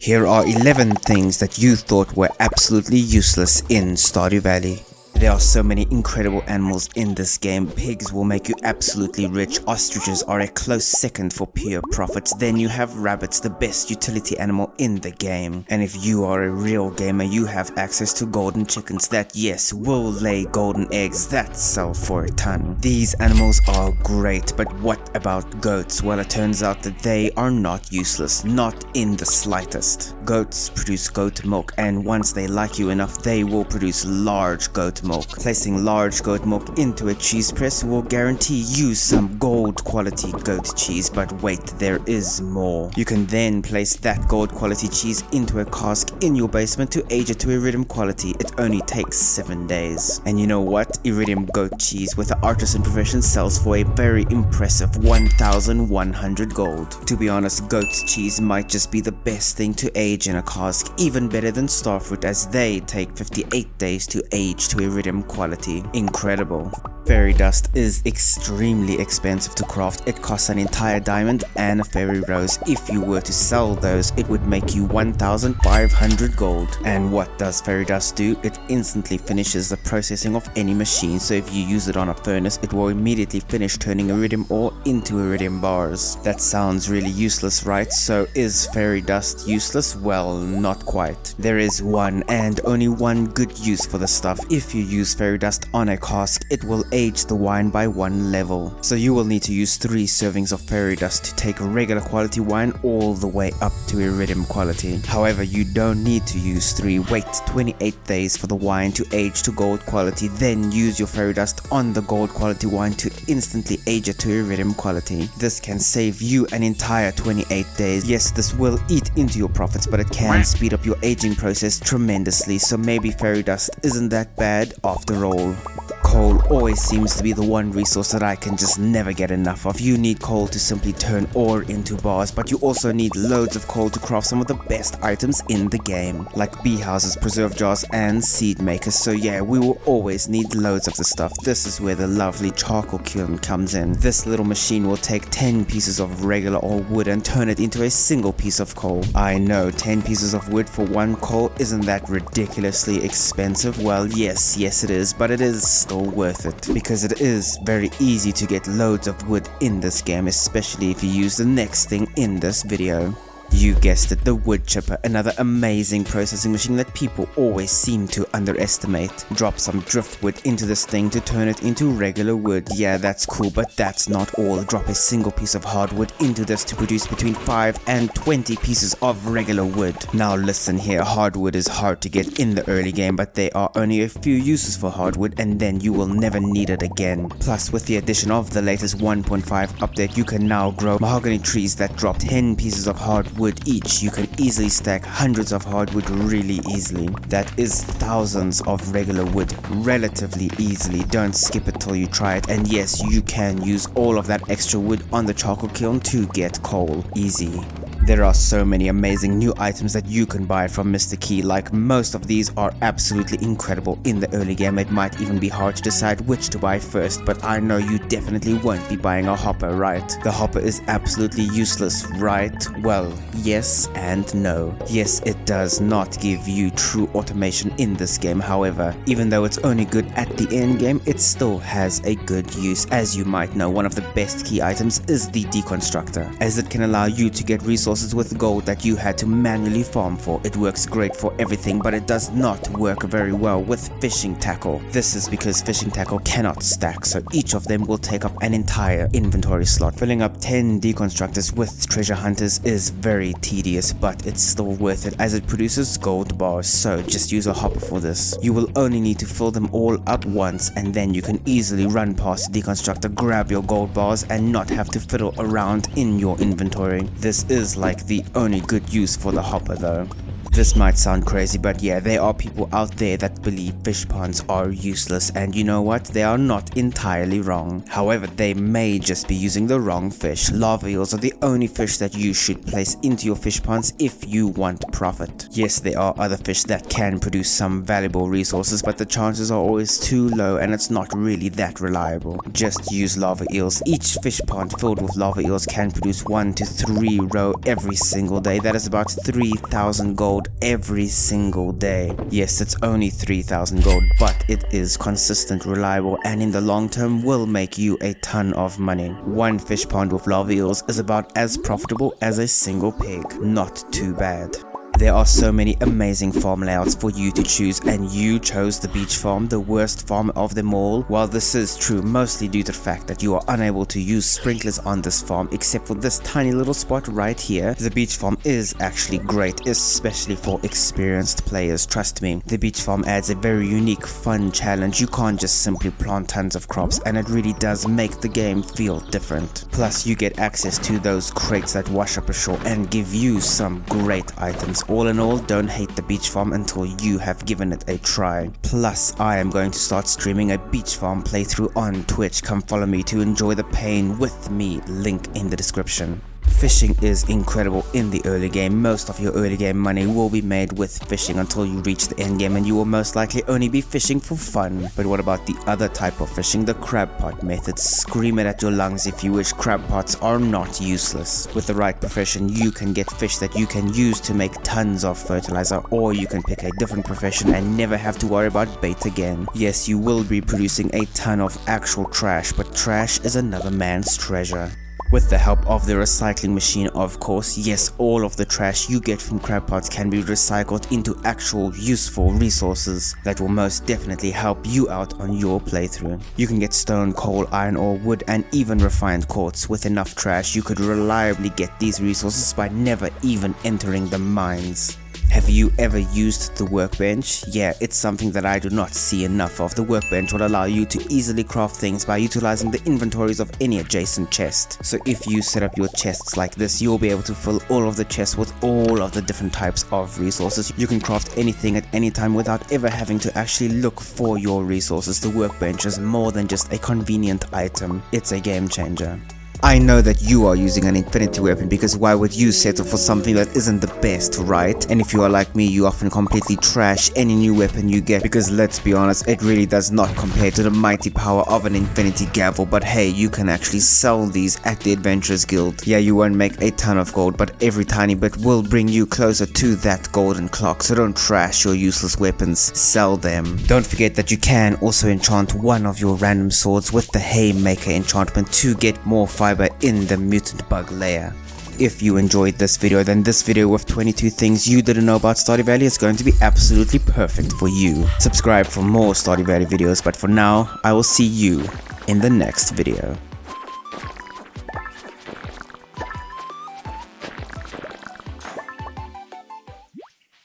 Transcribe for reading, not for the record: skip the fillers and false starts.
Here are 11 things that you thought were absolutely useless in Stardew Valley. There are so many incredible animals in this game. Pigs will make you absolutely rich. Ostriches are a close second for pure profits. Then you have rabbits, the best utility animal in the game. And if you are a real gamer, you have access to golden chickens that, yes, will lay golden eggs that sell for a ton. These animals are great, but what about goats? Well, it turns out that they are not useless, not in the slightest. Goats produce goat milk, and once they like you enough, they will produce large goat milk. Placing large goat milk into a cheese press will guarantee you some gold quality goat cheese, but wait, there is more. You can then place that gold quality cheese into a cask in your basement to age it to iridium quality. It only takes 7 days. And you know what? Iridium goat cheese with the artisan profession sells for a very impressive 1,100 gold. To be honest, goat's cheese might just be the best thing to age in a cask, even better than starfruit, as they take 58 days to age to iridium quality. Incredible. Fairy dust is extremely expensive to craft. It costs an entire diamond and a fairy rose. If you were to sell those, it would make you 1,500 gold. And what does fairy dust do? It instantly finishes the processing of any machine, so if you use it on a furnace, it will immediately finish turning iridium ore into iridium bars. That sounds really useless, right? So is fairy dust useless? Well, not quite. There is one and only one good use for the stuff. If you use fairy dust on a cask, it will age the wine by 1 level. So you will need to use 3 servings of fairy dust to take regular quality wine all the way up to iridium quality. However, you don't need to use 3. Wait 28 days for the wine to age to gold quality, then use your fairy dust on the gold quality wine to instantly age it to iridium quality. This can save you an entire 28 days. Yes, this will eat into your profits, but it can speed up your aging process tremendously, so maybe fairy dust isn't that bad after all. Coal always seems to be the one resource that I can just never get enough of. You need coal to simply turn ore into bars, but you also need loads of coal to craft some of the best items in the game, like bee houses, preserve jars, and seed makers. So yeah, we will always need loads of the stuff. This is where the lovely charcoal kiln comes in. This little machine will take 10 pieces of regular old wood and turn it into a single piece of coal. I know, 10 pieces of wood for 1 coal, isn't that ridiculously expensive? Well, yes it is, but it is still worth it, because it is very easy to get loads of wood in this game, especially if you use the next thing in this video. You guessed it, the wood chipper, another amazing processing machine that people always seem to underestimate. Drop some driftwood into this thing to turn it into regular wood. Yeah, that's cool, but that's not all. Drop a single piece of hardwood into this to produce between 5 and 20 pieces of regular wood. Now listen here, hardwood is hard to get in the early game, but there are only a few uses for hardwood and then you will never need it again. Plus, with the addition of the latest 1.5 update, you can now grow mahogany trees that drop 10 pieces of hardwood each. You can easily stack hundreds of hardwood really easily. That is thousands of regular wood relatively easily. Don't skip it till you try it. And yes, you can use all of that extra wood on the charcoal kiln to get coal. Easy. There are so many amazing new items that you can buy from Mr. Key. Like, most of these are absolutely incredible in the early game. It might even be hard to decide which to buy first, but I know you definitely won't be buying a hopper, right? The hopper is absolutely useless, right? Well, yes and no. Yes, it does not give you true automation in this game. However, even though it's only good at the end game, it still has a good use. As you might know, one of the best key items is the deconstructor, as it can allow you to get resources with gold that you had to manually farm for. It works great for everything, but it does not work very well with fishing tackle. This is because fishing tackle cannot stack, so each of them will take up an entire inventory slot. Filling up 10 deconstructors with treasure hunters is very tedious, but it's still worth it as it produces gold bars, so just use a hopper for this. You will only need to fill them all up once, and then you can easily run past the deconstructor, grab your gold bars, and not have to fiddle around in your inventory. This is like the only good use for the hopper though. This might sound crazy, but yeah, there are people out there that believe fish ponds are useless, and you know what? They are not entirely wrong. However, they may just be using the wrong fish. Lava eels are the only fish that you should place into your fish ponds if you want profit. Yes, there are other fish that can produce some valuable resources, but the chances are always too low and it's not really that reliable. Just use lava eels. Each fish pond filled with lava eels can produce 1 to 3 roe every single day. That is about 3,000 gold every single day. Yes, it's only 3,000 gold, but it is consistent, reliable, and in the long term will make you a ton of money. One fish pond with lava eels is about as profitable as a single pig. Not too bad. There are so many amazing farm layouts for you to choose, and you chose the beach farm, the worst farm of them all. While this is true mostly due to the fact that you are unable to use sprinklers on this farm except for this tiny little spot right here, the beach farm is actually great, especially for experienced players. Trust me, the beach farm adds a very unique, fun challenge. You can't just simply plant tons of crops, and it really does make the game feel different. Plus, you get access to those crates that wash up ashore and give you some great items. All in all, don't hate the beach farm until you have given it a try. Plus, I am going to start streaming a beach farm playthrough on Twitch. Come follow me to enjoy the pain with me, link in the description. Fishing is incredible in the early game. Most of your early game money will be made with fishing until you reach the end game, and you will most likely only be fishing for fun. But what about the other type of fishing, the crab pot method? Scream it at your lungs if you wish. Crab pots are not useless. With the right profession, you can get fish that you can use to make tons of fertilizer, or you can pick a different profession and never have to worry about bait again. Yes, you will be producing a ton of actual trash, but trash is another man's treasure. With the help of the recycling machine, of course. Yes, all of the trash you get from crab pots can be recycled into actual useful resources that will most definitely help you out on your playthrough. You can get stone, coal, iron ore, wood, and even refined quartz. With enough trash, you could reliably get these resources by never even entering the mines. Have you ever used the workbench? Yeah, it's something that I do not see enough of. The workbench will allow you to easily craft things by utilizing the inventories of any adjacent chest. So if you set up your chests like this, you'll be able to fill all of the chests with all of the different types of resources. You can craft anything at any time without ever having to actually look for your resources. The workbench is more than just a convenient item. It's a game changer. I know that you are using an infinity weapon, because why would you settle for something that isn't the best, right? And if you are like me, you often completely trash any new weapon you get, because let's be honest, it really does not compare to the mighty power of an infinity gavel. But hey, you can actually sell these at the Adventurers Guild. Yeah, you won't make a ton of gold, but every tiny bit will bring you closer to that golden clock. So don't trash your useless weapons, sell them. Don't forget that you can also enchant one of your random swords with the Haymaker enchantment to get more fiber in the mutant bug layer. If you enjoyed this video, then this video with 22 things you didn't know about Stardew Valley is going to be absolutely perfect for you. Subscribe for more Stardew Valley videos, but for now, I will see you in the next video.